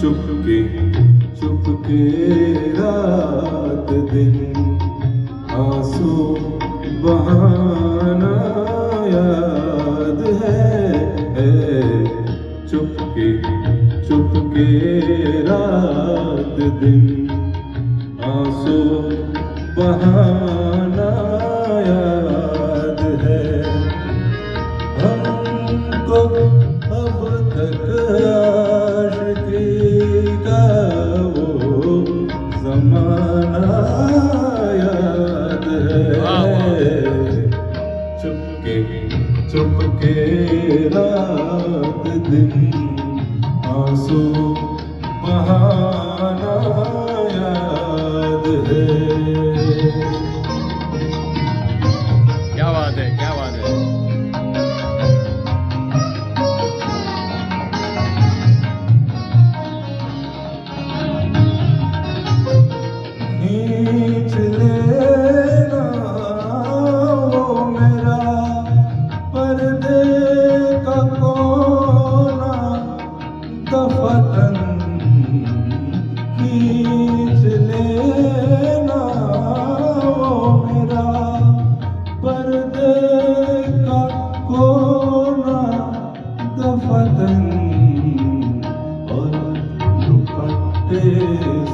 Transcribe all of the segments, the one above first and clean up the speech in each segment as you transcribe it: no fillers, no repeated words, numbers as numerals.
चुपके चुपके रात दिन आंसू बहाना याद है। चुपके चुपके रात दिन आंसू बहाना याद है। हमको अब तक आशिकी का वो ज़माना याद है। चुपके चुपके रात दिन आंसू बहाना याद है। क्या बात है, क्या बात है। खींच लेना वो मेरा पर्दे का कोना दफतन। खींच लेना वो मेरा पर्दे का कोना दफतन। और दुपट्टे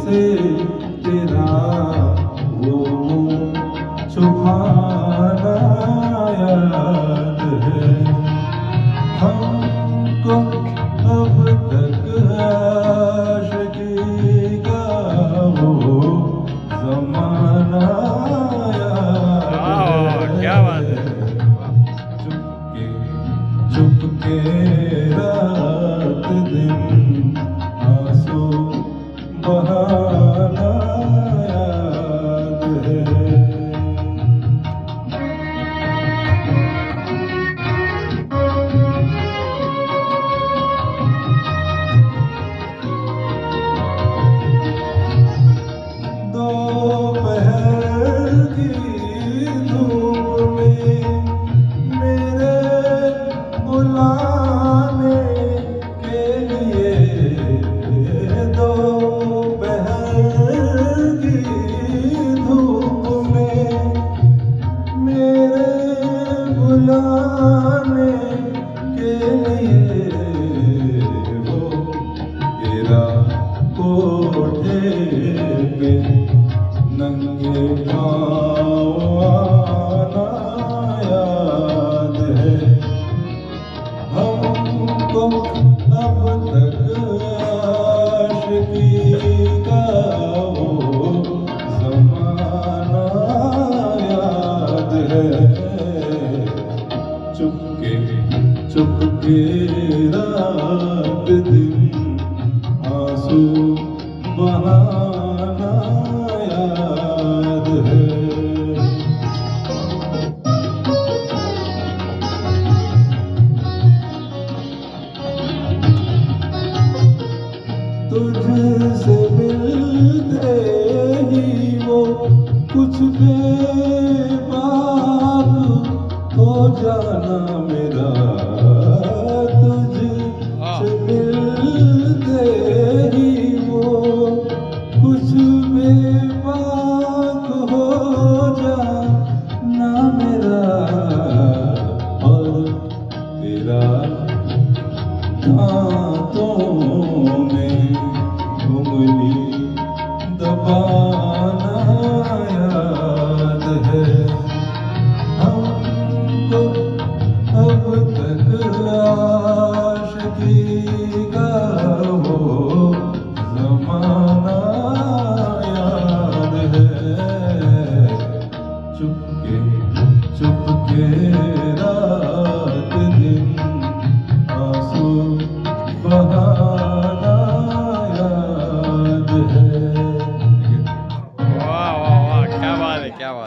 से तेरा वो छुपाना याद है। हमको अब तक आशिकी का वो ज़माना याद है। क्या बात है। चुपके चुपके रात दिन आंसू बहाना याद है। दोपहर की धूप में मेरे बुलाने के लिए। दोपहर की धूप में मेरे बुलाने के लिए वो तेरा कोठे पे नंगे पाँव आना याद है। हमको अब तक आशिकी का वो ज़माना याद है। चुपके चुपके रात दिन आंसू बहाना याद है। तुझसे मिलते ही वो कुछ बेबाक हो जाना मेरा। तुझसे मिलते ही वो कुछ बेबाक हो जाना मेरा। और तेरा दांतों में उंगली दबाना याद है। हमको अब तक आशिकी का वो ज़माना याद है। चुपके चुपके रात दिन आंसू बहाना क्या बात